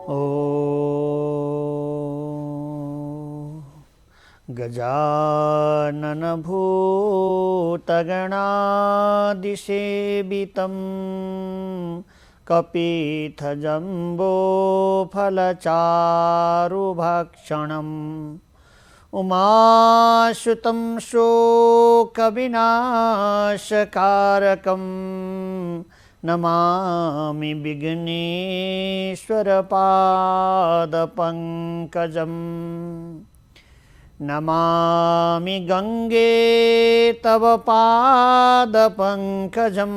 ॐ गजाननभूतगणादिसेवितं कपित्थजम्बोफलचारुभक्षणम् उमासुतं शोकविनाशकारकं नमामि विघ्नेश्वरपादपङ्कजम्। नमामि गंगे तव पादपङ्कजं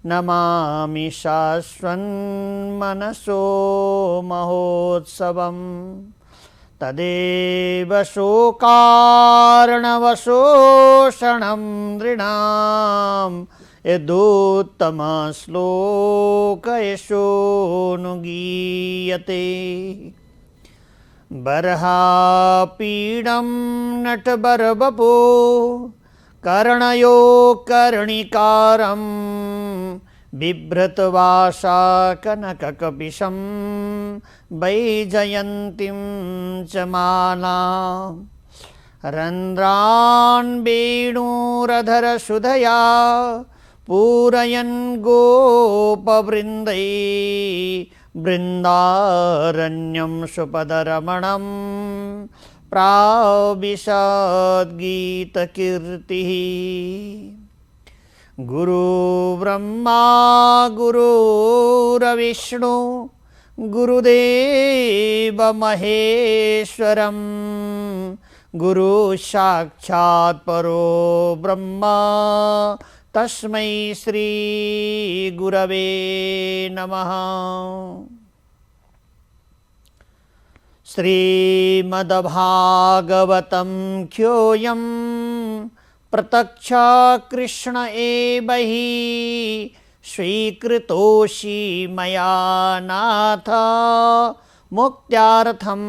नमामि शाश्वन्मनसो महोत्सवम्। तदेव शोकार्णवशोषणं नृणां यदुत्तमश्लोकयशोऽनुगीयते। बर्हापीडं नटबरवपो कर्णयो कर्णिकारं बिभ्रतवासा कनककपिशं वैजयन्तीं च मालां। रन्ध्रान् वेणुरधरसुधया पूरयन् गोपवृन्दै बृन्दारण्यं सुपदरमणं प्राविशद्गीतकीर्तिः। गुरुर्ब्रह्मा गुरुर्विष्णु गुरुदेव महेश्वरं गुरुसाक्षात् परो ब्रह्मा तस्मै श्री गुरवे नमः। श्रीमद्भागवतं ख्योऽयं प्रत्यक्ष कृष्ण एव हि स्वीकृतोऽसि मया नाथ मुक्त्यार्थं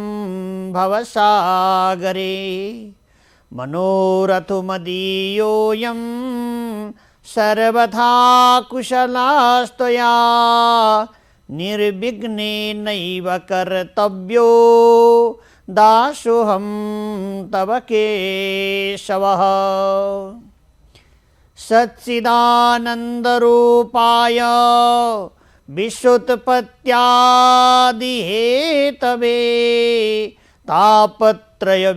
भवसागरे। मनोरथो मदीयोऽयं सर्वथा कुशलास्त्वया निर्विघ्नेनैव कर्तव्यो दासोऽहं तव केशवः। सच्चिदानन्दरूपाय विश्वोत्पत्त्यादिहेतवे तापत्रयविनाशाय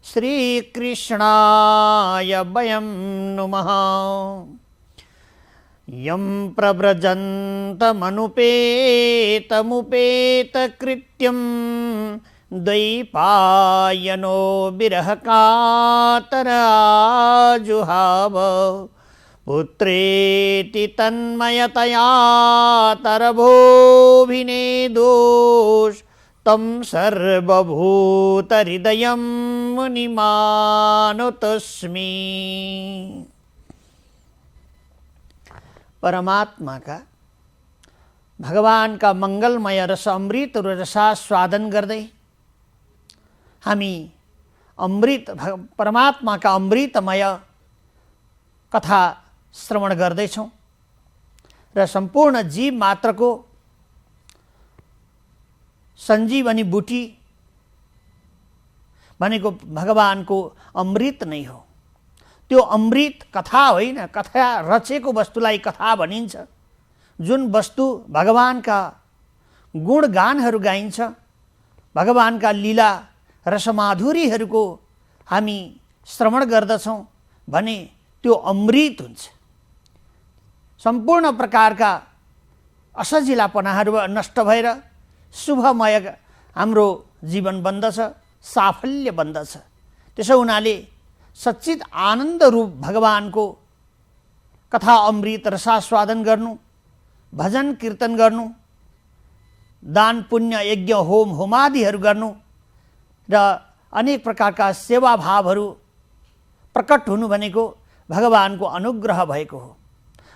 श्रीकृष्णाय वयं नुमः। यं प्रव्रजन्तमनुपेतमुपेतकृत्यं द्वैपायनो विरहकातराजुहाव। पुत्रेति तन्मयतया तरभोभिनेदोष तं सर्वभूतहृदयं मुनिमानुतोऽस्मि। परमात्मा का भगवान का मंगलमय रस अमृत रसास्वादन गर्दै हामी अमृत परमात्मा का अमृतमय कथा श्रवण गर्दैछौँ र सम्पूर्ण जीव मात्रको सञ्जीवनी बुटी भनेको भगवानको अमृत नै हो। त्यो अमृत कथा होइन, कथा रचेको वस्तुलाई कथा भनिन्छ। जुन वस्तु भगवानका गुणगानहरू गाइन्छ, भगवानका लीला रसमाधुरीहरूको हामी श्रवण गर्दछौँ भने त्यो अमृत हुन्छ। सम्पूर्ण प्रकारका असजिलापनाहरू नष्ट भएर शुभमय हाम्रो जीवन बन्दछ, साफल्य बन्दछ। त्यसो हुनाले सच्चित आनन्द रूप भगवानको कथा अमृत रसास्वादन गर्नु, भजन कीर्तन गर्नु, दान पुण्य यज्ञ होम होमादिहरू गर्नु र अनेक प्रकारका सेवा भावहरू प्रकट हुनु भनेको भगवानको अनुग्रह भएको हो।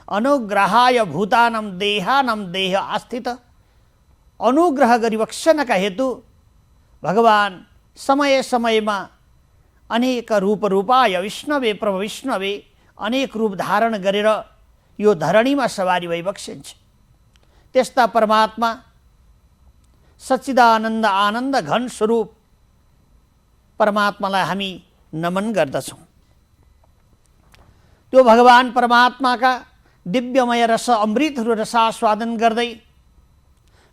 अनुग्रहाय भूतानां देहानां देह आस्थित। अनुग्रह गरिबक्सनका हेतु भगवान समय समयमा अनेक रूपाय विष्णवे प्रभ विष्णवे अनेक रूप धारण गरेर यो धरणीमा सवारी भइबक्सिन्छ। त्यस्ता परमात्मा सच्चिदानन्द आनन्द घन स्वरूप परमात्मालाई हामी नमन गर्दछौँ। त्यो भगवान परमात्माका दिव्यमय रस अमृतहरू रसास्वादन गर्दै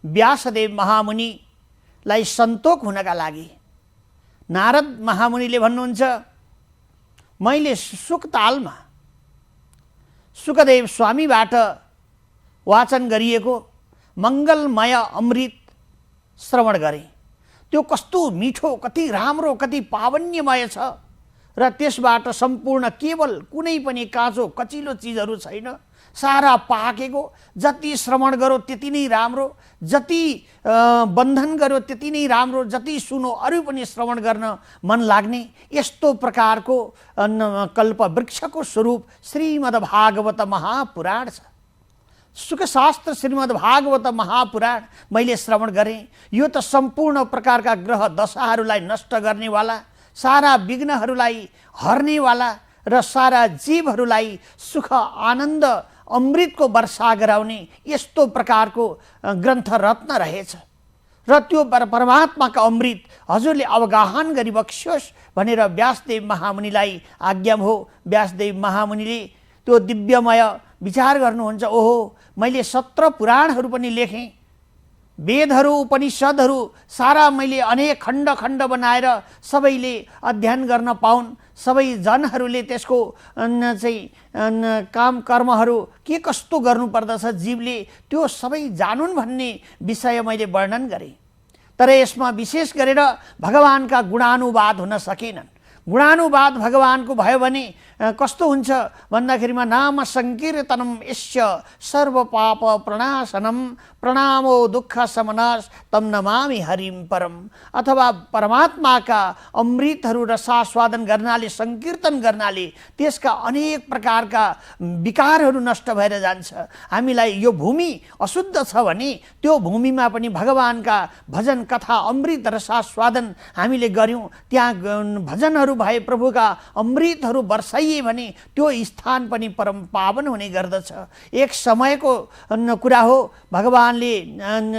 व्यासदेव महामुनिलाई सन्तोक हुनका लागि नारद महामुनिले भन्नुहुन्छ, मैले सुकतालमा सुखदेव स्वामीबाट वाचन गरिएको मङ्गलमय अमृत श्रवण गरेँ। त्यो कस्तो मिठो, कति राम्रो, कति पावन्यमय छ र त्यसबाट सम्पूर्ण केवल कुनै पनि काँचो कचिलो चिजहरू छैन, सारा पाकेको। जति श्रवण गरो त्यति नै राम्रो, जति बन्धन गरो त्यति नै राम्रो, जति सुनो अरू पनि श्रवण गर्न मन लाग्ने यस्तो प्रकारको कल्पवृक्षको स्वरूप श्रीमद्भागवत महापुराण छ। सुखशास्त्र श्रीमद्भागवत महापुराण मैले श्रवण गरेँ। यो त सम्पूर्ण प्रकारका ग्रह दशाहरूलाई नष्ट गर्नेवाला, सारा विघ्नहरूलाई हर्नेवाला र सारा जीवहरूलाई सुख आनन्द अमृतको वर्षा गराउने यस्तो प्रकारको ग्रन्थ रत्न रहेछ। र त्यो परमात्माका अमृत हजुरले अवगाहन गरिबक्स्योस् भनेर व्यासदेव महामुनिलाई आज्ञा हो। व्यासदेव महामुनिले त्यो दिव्यमय विचार गर्नुहुन्छ, ओहो मैले 17 पुराणहरू पनि लेखेँ, वेदहरू उपनिषदहरू सारा मैले अनेक खण्ड खण्ड बनाएर सबैले अध्ययन गर्न पाउन्, सबै जनहरूले त्यसको चाहिँ काम कर्महरू के कस्तो गर्नुपर्दछ जीवले त्यो सबै जानुन् भन्ने विषय मैले वर्णन गरेँ। तर यसमा विशेष गरेर भगवानका गुणानुवाद हुन सकेनन्। गुणानुवाद भगवानको भयो भने कस्तो हुन्छ भन्दाखेरिमा नाम संकीर्तनम यस्य सर्व पाप प्रणाशनम प्रणामो दुःख समनाश तम नमामि हरिम परम। अथवा परमात्माका अमृतहरू रसास्वादन गर्नाले, संकीर्तन गर्नाले त्यसका अनेक प्रकारका विकारहरू नष्ट भएर जान्छ। हामीलाई यो भूमि अशुद्ध छ भने त्यो भूमिमा पनि भगवानका भजन कथा अमृत रसास्वादन हामीले गर्यौँ, त्यहाँ भजनहरू भए, प्रभुका अमृतहरू वर्षाइए भने त्यो स्थान पनि परम पावन हुने गर्दछ। एक समयको कुरा हो, भगवानले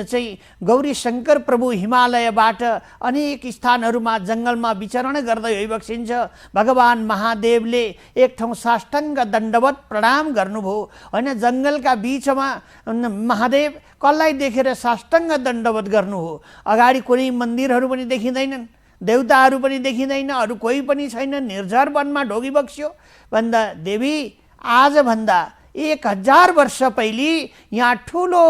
चाहिँ गौरी शङ्कर प्रभु हिमालयबाट अनेक स्थानहरूमा जङ्गलमा विचरण गर्दै भइबक्सिन्छ। भगवान महादेवले एक ठाउँ साष्टाङ्ग दण्डवत प्रणाम गर्नुभयो। होइन, जङ्गलका बिचमा महादेव कसलाई देखेर साष्टाङ्ग दण्डवत गर्नु हो। अगाडि कुनै मन्दिरहरू पनि देखिँदैनन्, देवताहरू पनि देखिँदैन, अरू कोही पनि छैन, निर्जर वनमा ढोगिबक्स्यो। भन्दा देवी आजभन्दा 1000 वर्ष पहिले यहाँ ठुलो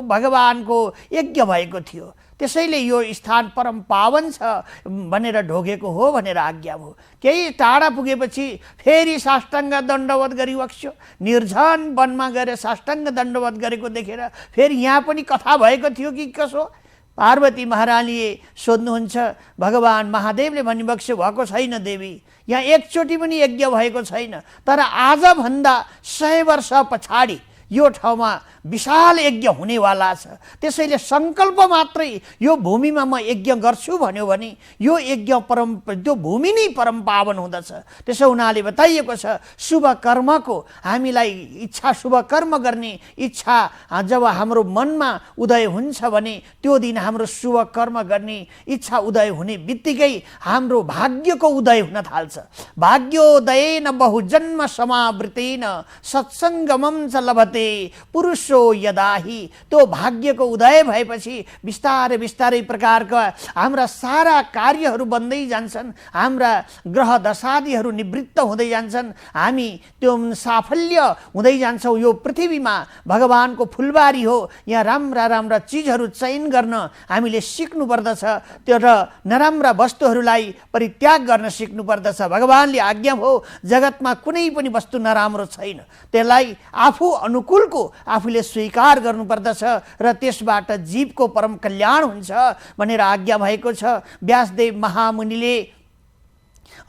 भगवानको यज्ञ भएको थियो, त्यसैले यो स्थान परम पावन छ भनेर ढोगेको हो भनेर आज्ञा भयो। केही टाढा पुगेपछि फेरि साष्टाङ्ग दण्डवत गरिबक्स्यो। निर्जन वनमा गएर साष्टाङ्ग दण्डवत गरेको देखेर फेरि यहाँ पनि कथा भएको थियो कि कसो। पार्वती महारानीले सोध्नुहुन्छ, भगवान महादेवले भनिबक्स्यो भएको छैन देवी, यहाँ एकचोटि पनि यज्ञ भएको छैन, तर आजभन्दा 100 वर्ष पछाडि यो ठाउँमा विशाल यज्ञ हुनेवाला छ। त्यसैले सङ्कल्प मात्रै यो भूमिमा म यज्ञ गर्छु भन्यो भने यो यज्ञ त्यो भूमि नै परम पावन हुँदछ। त्यसो हुनाले बताइएको छ, शुभ कर्मको हामीलाई इच्छा, शुभ कर्म गर्ने इच्छा जब हाम्रो मनमा उदय हुन्छ भने त्यो दिन हाम्रो शुभ कर्म गर्ने इच्छा उदय हुने बित्तिकै हाम्रो भाग्यको उदय हुन थाल्छ। भाग्योदयेन बहुजन्म समावृतेन सत्सङ्गमं च लभते पुरुषो यदाहि। त्यो भाग्यको उदय भएपछि बिस्तारै बिस्तारै प्रकारका हाम्रा सारा कार्यहरू बन्दै जान्छन्, हाम्रा ग्रह दशादिहरू निवृत्त हुँदै जान्छन्, हामी त्यो साफल्य हुँदै जान्छौँ। यो पृथ्वीमा भगवानको फुलबारी हो, यहाँ राम्रा राम्रा चिजहरू चयन गर्न हामीले सिक्नु पर्दछ, त्यो र नराम्रा वस्तुहरूलाई परित्याग गर्न सिक्नु पर्दछ। भगवानले आज्ञा हो, जगतमा कुनै पनि वस्तु नराम्रो छैन, त्यसलाई आफू अनुकूलको आफूले स्वीकार गर्नुपर्दछ र त्यसबाट जीवको परम कल्याण हुन्छ भनेर आज्ञा भएको छ। व्यासदेव महामुनिले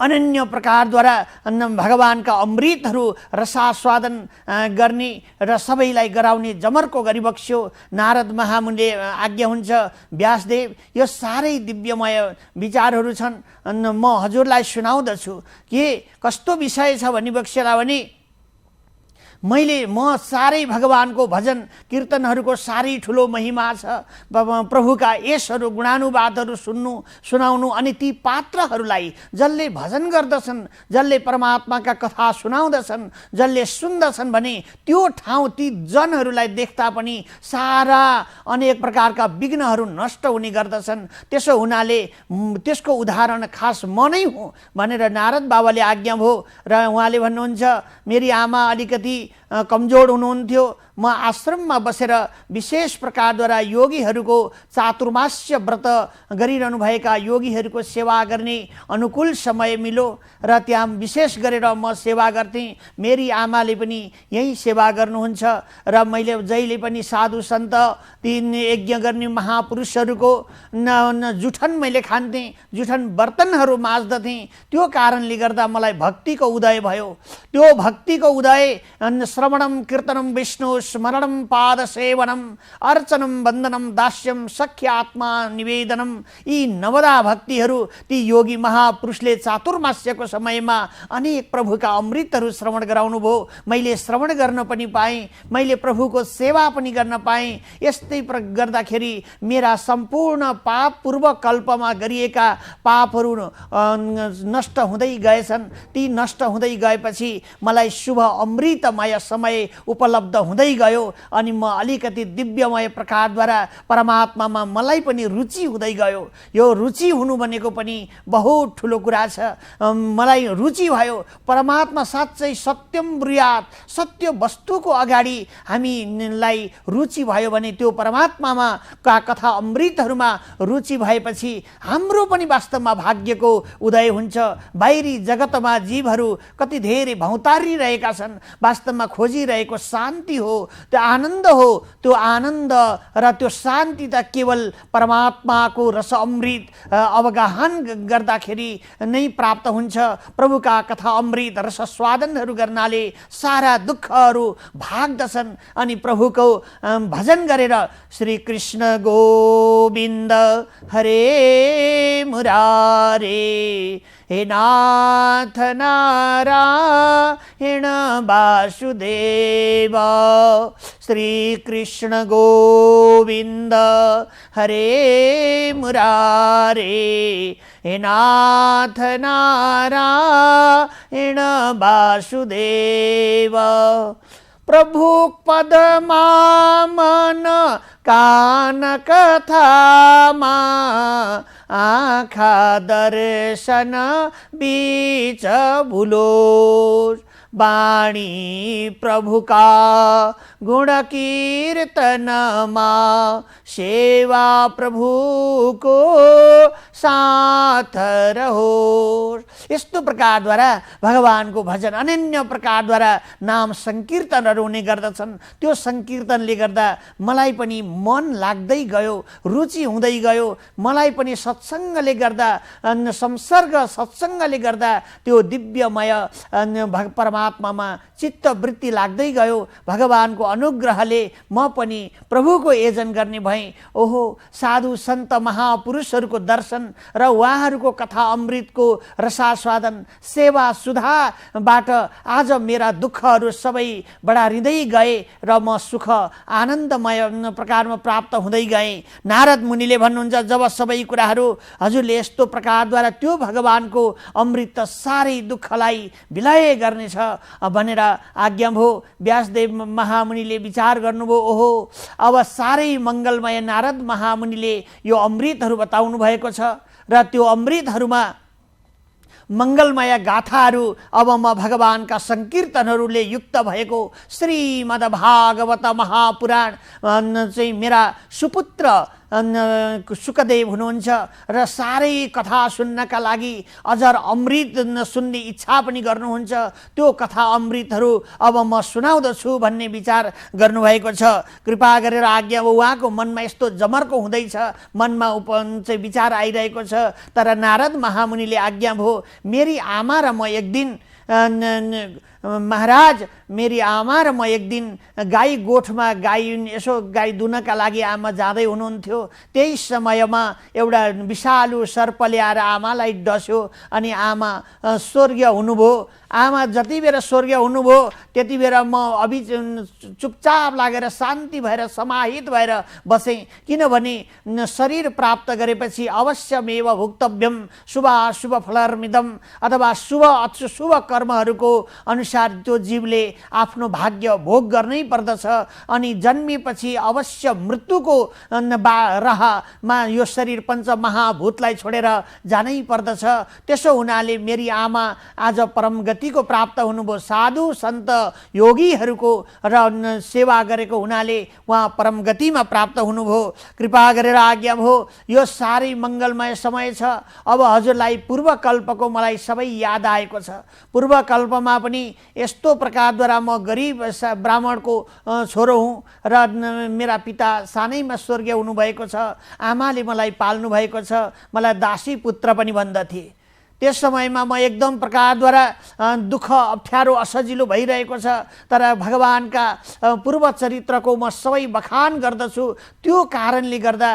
अनन्य प्रकारद्वारा भगवानका अमृतहरू रसास्वादन गर्ने र सबैलाई गराउने जमर्को गरिबक्स्यो। नारद महामुनिले आज्ञा हुन्छ, व्यासदेव यो साह्रै दिव्यमय विचारहरू छन्, म हजुरलाई सुनाउँदछु। के कस्तो विषय छ भनिबक्स्यला भने मैले म साह्रै भगवानको भजन कीर्तनहरूको साह्रै ठुलो महिमा छ। प्रभुका यशहरू गुणानुवादहरू सुनाउनु अनि ती पात्रहरूलाई जसले भजन गर्दछन्, जसले परमात्माका कथा सुनाउँदछन्, जसले सुन्दछन् भने त्यो ठाउँ ती जनहरूलाई देख्दा पनि सारा अनेक प्रकारका विघ्नहरू नष्ट हुने गर्दछन्। त्यसो हुनाले त्यसको उदाहरण खास म नै हुँ भनेर नारद बाबाले आज्ञा भयो र उहाँले भन्नुहुन्छ, मेरी आमा अलिकति कमजोर हुनुहुन्थ्यो। म आश्रममा बसेर विशेष प्रकारद्वारा योगीहरूको चातुर्मास्य व्रत गरिरहनु भएका योगीहरूको सेवा गर्ने अनुकूल समय मिल्यो र त्यहाँ विशेष गरेर म सेवा गर्थेँ। मेरी आमाले पनि यही सेवा गर्नुहुन्छ र मैले जहिले पनि साधु सन्त तीन यज्ञ गर्ने महापुरुषहरूको जुठन मैले खान्थेँ, जुठन बर्तनहरू माझ्दथेँ। त्यो कारणले गर्दा मलाई भक्तिको उदय भयो। त्यो भक्तिको उदय श्रवणम कीर्तनम विष्णु स्मरणम पाद सेवनम अर्चनम वन्दनम दास्यम सख्य आत्मा निवेदनम, यी नवदा भक्तिहरू ती योगी महापुरुषले चातुर्मास्यको समयमा अनेक प्रभुका अमृतहरू श्रवण गराउनु भयो। मैले श्रवण गर्न पनि पाएँ, मैले प्रभुको सेवा पनि गर्न पाएँ। यस्तै गर्दाखेरि मेरा सम्पूर्ण पाप पूर्व कल्पमा गरिएका पापहरू नष्ट हुँदै गएछन्। ती नष्ट हुँदै गएपछि मलाई शुभ अमृतमय समय उपलब्ध हुँदै गयो अनि म अलिकति दिव्यमय प्रकारद्वारा परमात्मामा मलाई पनि रुचि हुँदै गयो। यो रुचि हुनु भनेको पनि बहुत ठुलो कुरा छ। मलाई रुचि भयो परमात्मा साँच्चै सत्यम ब्रुयात, सत्य वस्तुको अगाडि हामीलाई रुचि भयो भने त्यो परमात्मामा का कथा अमृतहरूमा रुचि भएपछि हाम्रो पनि वास्तवमा भाग्यको उदय हुन्छ। बाहिरी जगतमा जीवहरू कति धेरै भौतारिरहेका छन्, वास्तवमा खोजिरहेको शान्ति हो, त्यो आनन्द हो। त्यो आनन्द र त्यो शान्ति त केवल परमात्माको रस अमृत अवगाहन गर्दाखेरि नै प्राप्त हुन्छ। प्रभुका कथा अमृत रस स्वादनहरू गर्नाले सारा दुःखहरू भाग्दछन् अनि प्रभुको भजन गरेर श्री कृष्ण गोविन्द हरे मुरारे, हे नाथ नारायण वासुदेव, श्री कृष्ण गोविन्द हरे मुरारे, हे नाथ नारायण वासुदेव। प्रभु पदमा मन कान कथामा, आँखा दर्शन बीच भुलोस, वाणी प्रभुका गुण कीर्तनमा, सेवा प्रभुको साथ रहोस्। यस्तो प्रकारद्वारा भगवानको भजन अनन्य प्रकारद्वारा नाम संकीर्तनहरू हुने गर्दछन्। त्यो संकीर्तनले गर्दा मलाई पनि मन लाग्दै गयो, रुचि हुँदै गयो। मलाई पनि सत्सङ्गले गर्दा, संसर्ग सत्सङ्गले गर्दा त्यो दिव्यमय परमात्मामा चित्तवृत्ति लाग्दै गयो। भगवानको अनुग्रहले म पनि प्रभुको एजन गर्ने भएँ। ओहो, साधु सन्त महापुरुषहरूको दर्शन र उहाँहरूको कथा अमृतको रसास्वादन सेवा सुधाबाट आज मेरा दुःखहरू सबै बढारिँदै गए र म सुख आनन्दमय प्रकारमा प्राप्त हुँदै गएँ। नारद मुनिले भन्नुहुन्छ, जब सबै कुराहरू हजुरले यस्तो प्रकारद्वारा त्यो भगवानको अमृत साह्रै दुःखलाई विलय गर्नेछ भनेर आज्ञा भयो। व्यासदेव महामुनिले विचार गर्नुभयो, ओहो अब साह्रै मङ्गलमय नारद महामुनिले यो अमृतहरू बताउनु भएको छ र त्यो अमृतहरूमा मङ्गलमय गाथाहरू अब म भगवानका संकीर्तनहरूले युक्त भएको श्रीमद् भागवत महापुराण चाहिँ मेरा सुपुत्र सुकदेव हुनुहुन्छ र साह्रै कथा सुन्नका लागि अझर अमृत सुन्ने इच्छा पनि गर्नुहुन्छ। त्यो कथा अमृतहरू अब म सुनाउँदछु भन्ने विचार गर्नुभएको छ। कृपा गरेर आज्ञा हो। उहाँको मनमा यस्तो जमर्को हुँदैछ, मनमा चाहिँ विचार आइरहेको छ। तर नारद महामुनिले आज्ञा भयो, मेरी आमा र म एक दिन महाराज मेरी आमा र म एक दिन गाई गोठमा यसो गाई दुनका लागि आमा जाँदै हुनुहुन्थ्यो। त्यही समयमा एउटा विषालु सर्पले आएर आमालाई डस्यो अनि आमा स्वर्गीय हुनुभयो। आमा जति बेर स्वर्गीय हुनुभयो त्यति बेर म चुपचाप लागेर शान्ति भएर समाहित भएर बसेँ। किनभने शरीर प्राप्त गरेपछि अवश्यमेव भुक्तव्यम शुभाशुभ फलर्मिदम, अथवा शुभ अशुभ कर्महरूको अनुसार त्यो जीवले आफ्नो भाग्य भोग गर्नै पर्दछ। अनि जन्मिएपछि अवश्य मृत्युको राहमा यो शरीर पञ्चमहाभूतलाई छोडेर जानै पर्दछ। त्यसो हुनाले मेरी आमा आज परम गतिको प्राप्त हुनुभयो। साधु सन्त योगीहरूको र सेवा गरेको हुनाले उहाँ परम गतिमा प्राप्त हुनुभयो। कृपा गरेर आज्ञा भयो, यो साह्रै मङ्गलमय समय छ। अब हजुरलाई पूर्वकल्पको मलाई सबै याद आएको छ। पूर्वकल्पमा पनि यस्तो प्रकारद्वारा म गरिब ब्राह्मणको छोरो हुँ र मेरा पिता सानैमा स्वर्गीय हुनुभएको छ। आमाले मलाई पाल्नु भएको छ, मलाई दासी पुत्र पनि भन्दथे। त्यस समयमा म एकदम प्रकारद्वारा दुःख अप्ठ्यारो असजिलो भइरहेको छ। तर भगवानका पूर्व चरित्रको म सबै बखान गर्दछु। त्यो कारणले गर्दा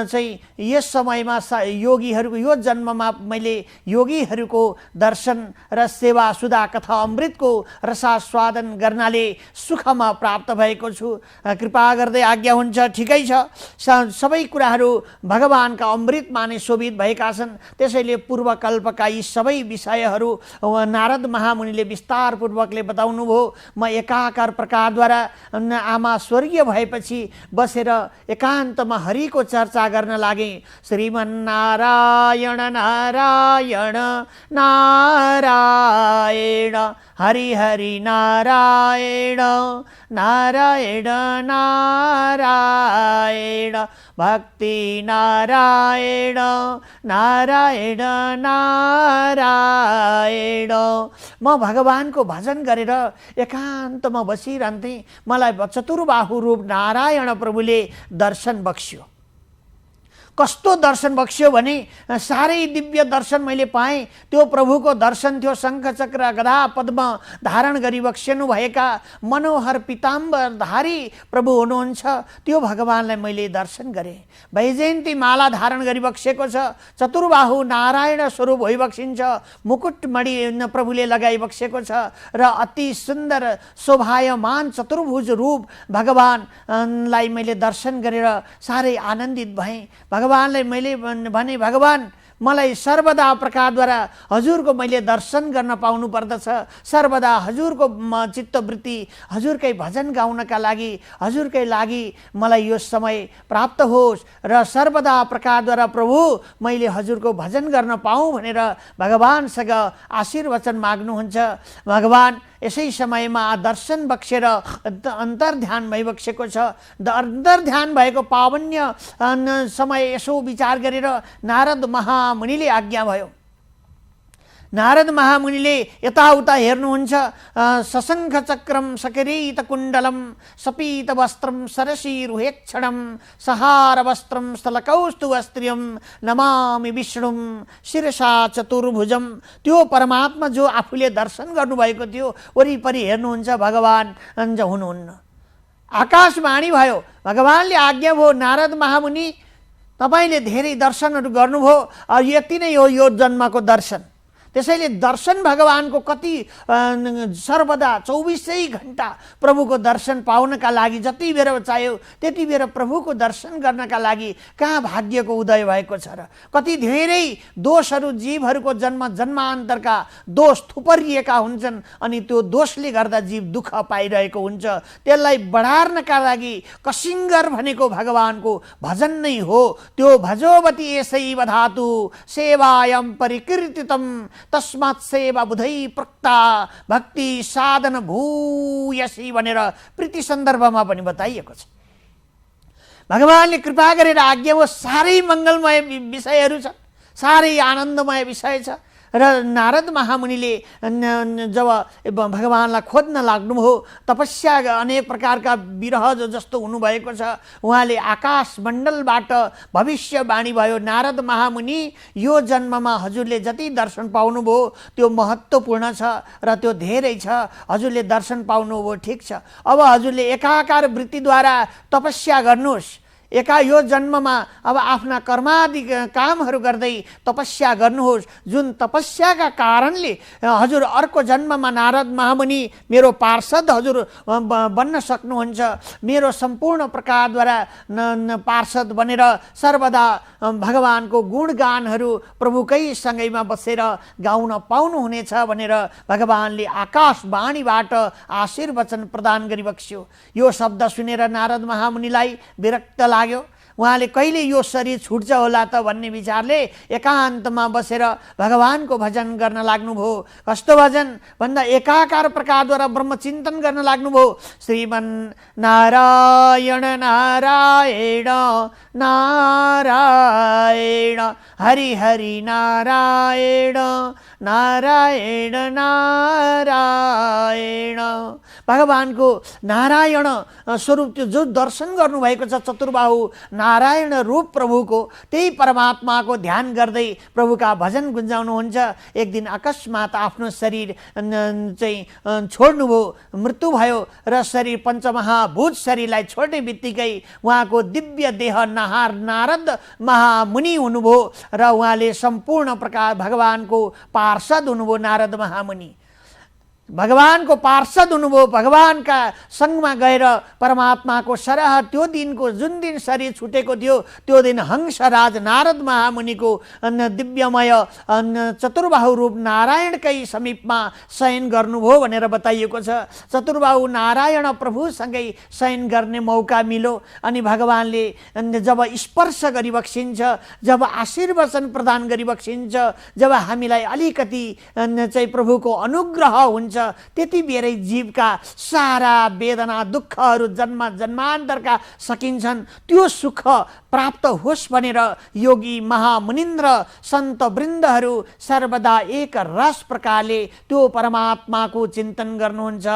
चाहिँ यस समयमा योगीहरूको यो जन्ममा मैले योगीहरूको दर्शन र सेवा सुधा कथा अमृतको रसास्वादन गर्नाले सुखमा प्राप्त भएको छु। कृपा गर्दै आज्ञा हुन्छ। ठिकै छ, सबै कुराहरू भगवानका अमृतमा नै शोभित भएका छन्। त्यसैले पूर्वकल्प का यी सबै विषयहरू नारद महामुनिले विस्तारपूर्वकले बताउनु भयो। म एकाकार प्रकारद्वारा आमा स्वर्गीय भएपछि बसेर एकान्तमा हरिको चर्चा गर्न लागेँ। श्रीमन्नारायण नारायण नारायण हरि हरि नारायण नारायण नारायण भक्ति नारायण नारायण नारायण। म भगवानको भजन गरेर एकान्तमा बसिरहन्थेँ। मलाई चतुर्बाहु रूप नारायण प्रभुले दर्शन बक्स्यो। कस्तो दर्शन बक्स्यो भने साह्रै दिव्य दर्शन मैले पाएँ। त्यो प्रभुको दर्शन थियो। शङ्ख चक्र गदा पद्म धारण गरी बक्सिनु भएका मनोहर पिताम्बरधारी प्रभु हुनुहुन्छ। त्यो भगवानलाई मैले दर्शन गरेँ। वैजयन्ती माला धारण गरी बक्सेको छ। चतुर्बाहु नारायण स्वरूप भइबक्सिन्छ। मुकुटमणि प्रभुले लगाइ बक्सेको छ र अति सुन्दर शोभायमान चतुर्भुज रूप भगवानलाई मैले दर्शन गरेर साह्रै आनन्दित भएँ। भगवानलाई मैले भने, भगवान मलाई सर्वदा प्रकारद्वारा हजुरको मैले दर्शन गर्न पाउनु पर्दछ। सर्वदा हजुरको चित्तवृत्ति हजुरकै भजन गाउनका लागि, हजुरकै लागि मलाई यो समय प्राप्त होस् र सर्वदा प्रकारद्वारा प्रभु मैले हजुरको भजन गर्न पाऊँ भनेर भगवानसँग आशीर्वचन माग्नुहुन्छ। भगवान यसै समयमा दर्शन बक्सेर अन्तर्ध्यान भइबक्सेको छ। अन्तर्ध्यान भएको पावन्य समय यसो विचार गरेर नारद महामुनिले आज्ञा भयो। नारद महामुनिले यताउता हेर्नुहुन्छ। सशङ्ख चक्रम सकिरीत कुण्डलम सपीत वस्त्रम सरसीरुहेक्षणम सहार वस्त्रम स्थलकौस्तुभस्त्रियम नमामि विष्णुम शिरसा चतुर्भुजम। त्यो परमात्मा जो आफूले दर्शन गर्नुभएको थियो वरिपरि हेर्नुहुन्छ, भगवान हुनुहुन्न। आकाशवाणी भयो। भगवानले आज्ञा भयो, नारद महामुनि तपाईँले धेरै दर्शनहरू गर्नुभयो, यति नै हो यो जन्मको दर्शन। त्यसैले दर्शन भगवानको कति सर्वदा 24 घण्टा प्रभुको दर्शन पाउनका लागि जति बेर चाह्यो त्यति बेर प्रभुको दर्शन गर्नका लागि कहाँ भाग्यको उदय भएको छ र। कति धेरै दोषहरू जीवहरूको जन्मान्तरका दोष थुपरिएका हुन्छन् अनि त्यो दोषले गर्दा जीव दुःख पाइरहेको हुन्छ। त्यसलाई बढार्नका लागि कसिङ्गर भनेको भगवानको भजन नै हो। त्यो भजोवती यसैव धातु सेवायम परिकीर्तितम तस्मात् सेवा बुधै प्रक्ता भक्ति साधन भूयसी भनेर प्रीति सन्दर्भमा पनि बताइएको छ। भगवानले कृपा गरेर आज्ञा हो। साह्रै मङ्गलमय विषयहरू छ, साह्रै आनन्दमय विषय छ। र नारद महामुनिले जब भगवानलाई खोज्न लाग्नुभयो, तपस्या अनेक प्रकारका विरह जस्तो हुनुभएको छ, उहाँले आकाश मण्डलबाट भविष्यवाणी भयो, नारद महामुनि यो जन्ममा हजुरले जति दर्शन पाउनुभयो त्यो महत्त्वपूर्ण छ र त्यो धेरै छ, हजुरले दर्शन पाउनुभयो, ठिक छ। अब हजुरले एकाकार वृत्तिद्वारा तपस्या गर्नुहोस्, यो जन्ममा अब आफ्ना कर्मादि कामहरू गर्दै तपस्या गर्नुहोस्, जुन तपस्याका कारणले हजुर अर्को जन्ममा नारद महामुनि मेरो पार्षद हजुर बन्न सक्नुहुन्छ, मेरो सम्पूर्ण प्रकारद्वारा पार्षद बनेर सर्वदा भगवानको गुणगानहरू प्रभुकै सँगैमा बसेर गाउन पाउनुहुनेछ भनेर भगवानले आकाशवाणीबाट आशीर्वचन प्रदान गरिबक्स्यो। यो शब्द सुनेर नारद महामुनिलाई विरक्त लाग्यो। उहाँले कहिले यो शरीर छुट्छ होला त भन्ने विचारले एकान्तमा बसेर भगवानको भजन गर्न लाग्नुभयो। कस्तो भजन भन्दा एकाकार प्रकारद्वारा ब्रह्मचिन्तन गर्न लाग्नुभयो। श्रीमन्नारायण नारायण नारायण हरि हरि नारायण नारायण नारायण। भगवानको नारायण स्वरूप त्यो जो दर्शन गर्नुभएको छ चतुर्बाहु नारायण रूप प्रभुको, त्यही परमात्माको ध्यान गर्दै प्रभुका भजन गुन्जाउनुहुन्छ। एक दिन अकस्मात आफ्नो शरीर चाहिँ छोड्नुभयो, मृत्यु भयो र शरीर पञ्चमहाभूत शरीरलाई छोड्ने बित्तिकै उहाँको दिव्य देह नारद महामुनि हुनुभयो र उहाँले सम्पूर्ण प्रकार भगवानको पार्षद हुनुभयो। नारद महामुनि भगवानको पार्षद हुनुभयो। भगवानका सँगमा गएर परमात्माको सरह त्यो दिनको जुन दिन शरीर छुटेको थियो त्यो दिन हंसराज नारद महामुनिको दिव्यमय चतुर्बाहु रूप नारायणकै समीपमा शयन गर्नुभयो भनेर बताइएको छ। चतुर्बाहु नारायण प्रभुसँगै शयन गर्ने मौका मिल्यो अनि भगवानले जब स्पर्श गरिबक्सिन्छ, जब आशीर्वचन प्रदान गरिबक्सिन्छ, जब हामीलाई अलिकति चाहिँ प्रभुको अनुग्रह हुन्छ, त्यति बेरै जीवका सारा वेदना दुःखहरू जन्म जन्मान्तरका सकिन्छन्। त्यो सुख प्राप्त होस् भनेर योगी महामुनिन्द्र सन्त वृन्दहरू सर्वदा एक रस प्रकारले त्यो परमात्माको चिन्तन गर्नुहुन्छ।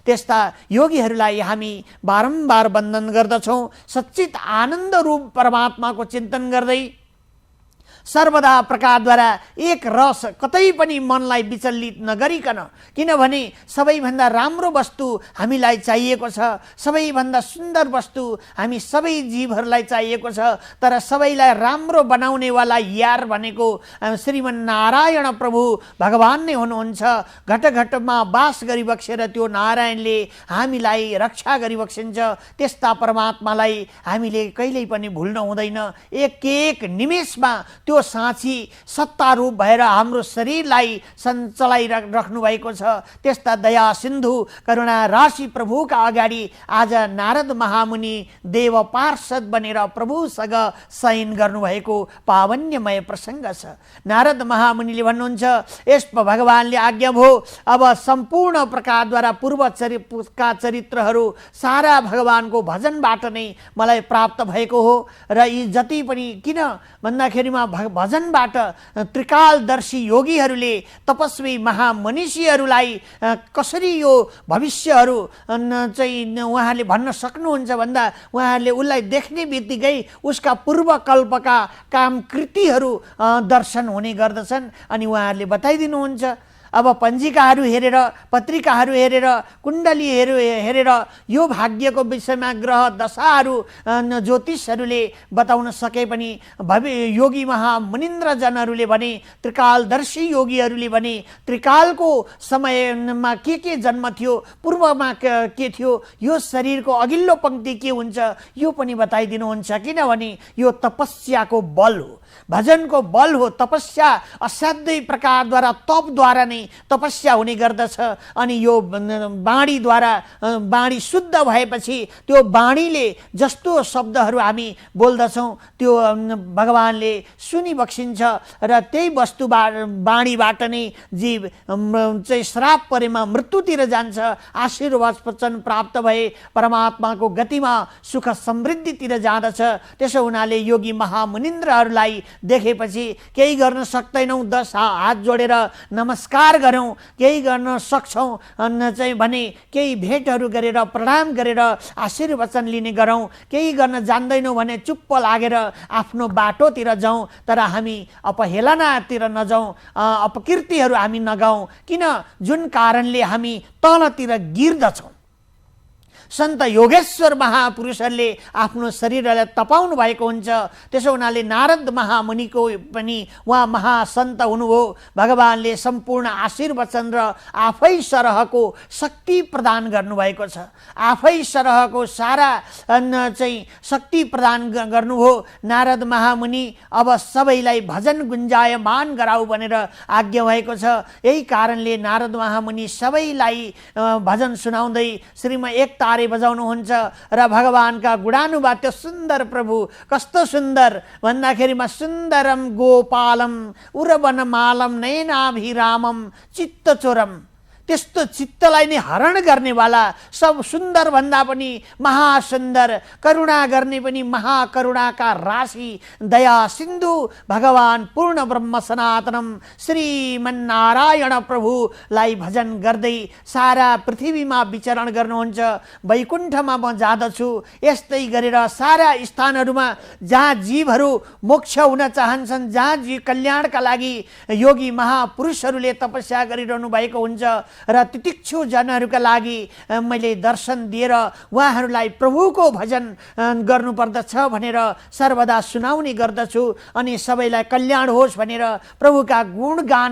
त्यस्ता योगीहरूलाई हामी बारम्बार वन्दन गर्दछौँ। सच्चित आनन्द रूप परमात्माको चिन्तन गर्दै सर्वदा प्रकारद्वारा एक रस कतै पनि मनलाई विचलित नगरिकन, किनभने सबैभन्दा राम्रो वस्तु हामीलाई चाहिएको छ, सबैभन्दा सुन्दर वस्तु हामी सबै जीवहरूलाई चाहिएको छ, तर सबैलाई राम्रो बनाउनेवाला यार भनेको श्रीमन्नारायण प्रभु भगवान नै हुनुहुन्छ। घटघटमा वास गरिबक्सेर त्यो नारायणले हामीलाई रक्षा गरिबक्सिन्छ। त्यस्ता परमात्मालाई हामीले कहिल्यै पनि भुल्न हुँदैन। एक एक निमेषमा त्यो साँची सत्तारूप भएर हाम्रो शरीरलाई चलाइराख्नु भएको छ। त्यस्ता दया सिन्धु करुणा राशि प्रभुका अगाडि आज नारद महामुनि देव पार्षद बनेर प्रभुसँग शयन गर्नुभएको पावन्यमय प्रसङ्ग छ। नारद महामुनिले भन्नुहुन्छ, यस भगवानले आज्ञा भयो, अब सम्पूर्ण प्रकारद्वारा पूर्वका चरित्रहरू सारा भगवानको भजनबाट नै मलाई प्राप्त भएको हो र यी जति पनि किन भन्दाखेरिमा भजनबाट त्रिकालदर्शी योगीहरूले तपस्वी महामनीषीहरूलाई कसरी यो भविष्यहरू चाहिँ उहाँहरूले भन्न सक्नुहुन्छ भन्दा उहाँहरूले उसलाई देख्ने बित्तिकै उसका पूर्वकल्पका काम कृतिहरू दर्शन हुने गर्दछन् अनि उहाँहरूले बताइदिनुहुन्छ। अब पञ्जिकाहरू हेरेर, पत्रिकाहरू हेरेर, कुण्डलीहरू हेरेर यो भाग्यको विषयमा ग्रह दशाहरू ज्योतिषहरूले बताउन सके पनि योगी महामुनिन्द्रजनहरूले भने, त्रिकालदर्शी योगीहरूले भने त्रिकालको समयमा के जन्म थियो, पूर्वमा के थियो, यो शरीरको अघिल्लो पङ्क्ति के हुन्छ यो पनि बताइदिनुहुन्छ। किनभने यो तपस्याको बल हो, भजनको बल हो। तपस्या असाध्यै प्रकारद्वारा तपद्वारा नै चाहिँ तपस्या हुने गर्दछ। अनि यो वाणीद्वारा वाणी शुद्ध भएपछि त्यो वाणीले जस्तो शब्दहरू हामी बोल्दछौँ त्यो भगवानले सुनिबक्सिन्छ र त्यही वाणीबाट नै जीव चाहिँ श्राप परेमा मृत्युतिर जान्छ, आशीर्वाद वचन प्राप्त भए परमात्माको गतिमा सुख समृद्धितिर जाँदछ। त्यसो हुनाले योगी महामुनिन्द्रहरूलाई देखेपछि केही गर्न सक्दैनौँ 10 हात जोडेर नमस्कार गरौँ, केही गर्न सक्छौँ चाहिँ भने केही भेटहरू गरेर प्रणाम गरेर आशीर्वचन लिने गरौँ, केही गर्न जान्दैनौँ भने चुप्प लागेर आफ्नो बाटोतिर जाउँ, तर हामी अपहेलनातिर नजाउँ, अपकीर्तिहरू हामी नगाउँ। किन? जुन कारणले हामी तलतिर गिर्दछौँ। सन्त योगेश्वर महापुरुषहरूले आफ्नो शरीरलाई तपाउनु भएको हुन्छ। त्यसो हुनाले नारद महामुनिको पनि उहाँ महासन्त हुनुभयो। भगवानले सम्पूर्ण आशीर्वचन र आफै सरहको शक्ति प्रदान गर्नुभएको छ। आफै सरहको सारा चाहिँ शक्ति प्रदान गर्नुभयो। नारद महामुनि अब सबैलाई भजन गुन्जायमान गराऊ भनेर आज्ञा भएको छ। यही कारणले नारद महामुनि सबैलाई भजन सुनाउँदै श्रीमा एक तारे बजाउनुहुन्छ र भगवानका गुणानुवाद्य सुन्दर प्रभु कस्तो सुन्दर भन्दाखेरिमा सुन्दरम गोपालम उरवनमालम नयनाभिरामम चित्तचोरम, त्यस्तो चित्तलाई नै हरण गर्नेवाला, सब सुन्दर भन्दा पनि महासुन्दर, करुणा गर्ने पनि महाकरुणाका राशि, दया सिन्धु भगवान पूर्ण ब्रह्म सनातनम श्रीमन्नारायण प्रभुलाई भजन गर्दै सारा पृथ्वीमा विचरण गर्नुहुन्छ। वैकुण्ठमा म जाँदछु, यस्तै गरेर सारा स्थानहरूमा जहाँ जीवहरू मोक्ष हुन चाहन्छन्, जहाँ जीव कल्याणका लागि योगी महापुरुषहरूले तपस्या गरिरहनु भएको हुन्छ र तितिक्षु जनहरूका लागि मैले दर्शन दिएर उहाँहरूलाई प्रभुको भजन गर्नुपर्दछ भनेर सर्वदा सुनाउने गर्दछु। अनि सबैलाई कल्याण होस् भनेर प्रभुका गुणगान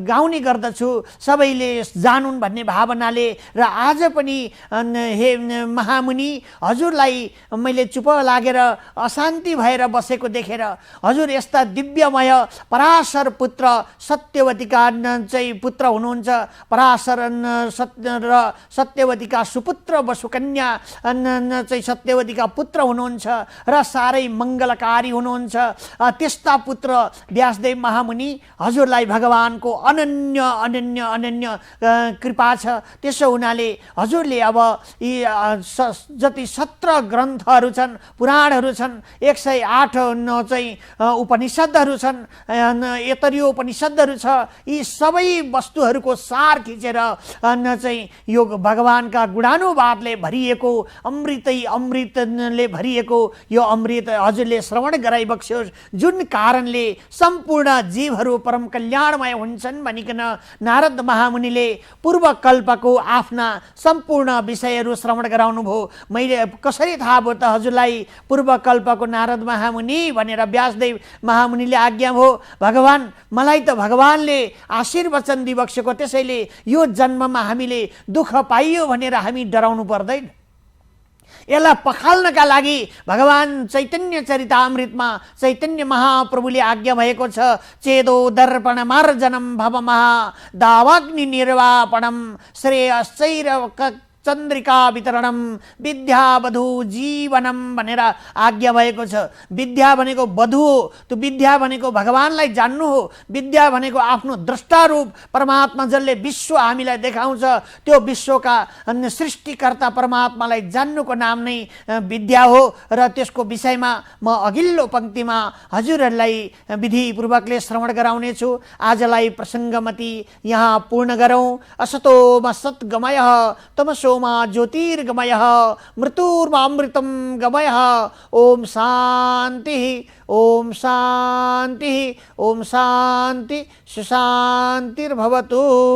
गाउने गर्दछु, सबैले जानुन् भन्ने भावनाले। र आज पनि हे महामुनि, हजुरलाई मैले चुप लागेर अशान्ति भएर बसेको देखेर हजुर यस्ता दिव्यमय पराशर पुत्र सत्यवतीका चाहिँ पुत्र हुनुहुन्छ, पराशर र सत्यवतीका सुपुत्र वसुकन्या चाहिँ सत्यवतीका पुत्र हुनुहुन्छ र साह्रै मङ्गलकारी हुनुहुन्छ। त्यस्ता पुत्र व्यासदेव महामुनि, हजुरलाई भगवानको अनन्य अनन्य अनन्य कृपा छ। त्यसो हुनाले हजुरले अब यी जति 17 ग्रन्थहरू छन्, पुराणहरू छन्, 108 चाहिँ उपनिषदहरू छन्, एतरीय उपनिषदहरू छ, यी सबै वस्तुहरूको सार खिचेर चाहिँ यो भगवानका गुणानुवादले भरिएको अमृतै अमृतले भरिएको यो अमृत हजुरले श्रवण गराइबक्स्योस्। जुन कारणले सम्पूर्ण जीवहरू परम कल्याणमय हुन्छन् भनिकन नारद महामुनिले पूर्वकल्पको आफ्ना सम्पूर्ण विषयहरू श्रवण गराउनु भयो। मैले कसरी थाहा भयो त हजुरलाई पूर्वकल्पको नारद महामुनि भनेर? व्यासदेव महामुनिले आज्ञा भयो। भगवान, मलाई त भगवानले आशीर्वचन दिइबक्सेको, त्यसैले यो जन्ममा हामीले दुःख पाइयो भनेर हामी डराउनु पर्दैन। यसलाई पखाल्नका लागि भगवान चैतन्य चरितामृतमा चैतन्य महाप्रभुले आज्ञा भएको छ, चेदो दर्पण मार्जनम भव महा दावाग्नि निर्वापणम श्रेयश्चैर चन्द्रिका वितरणम विद्या वधु जीवनम भनेर आज्ञा भएको छ। विद्या भनेको वधु हो, त्यो विद्या भनेको भगवानलाई जान्नु हो। विद्या भनेको आफ्नो द्रष्टारूप परमात्मा जसले विश्व हामीलाई देखाउँछ, त्यो विश्वका सृष्टिकर्ता परमात्मालाई जान्नुको नाम नै विद्या हो। र त्यसको विषयमा म अघिल्लो पङ्क्तिमा हजुरहरूलाई विधिपूर्वकले श्रवण गराउनेछु। आजलाई प्रसङ्गमती यहाँ पूर्ण गरौँ। असतोमा सद्गमयः तमसो ज्योतिर्गमयः मृत्युर्मामृतं गमयः। ओम शान्ति ओम शान्ति ओम शान्ति सुशान्तिर्भवतु।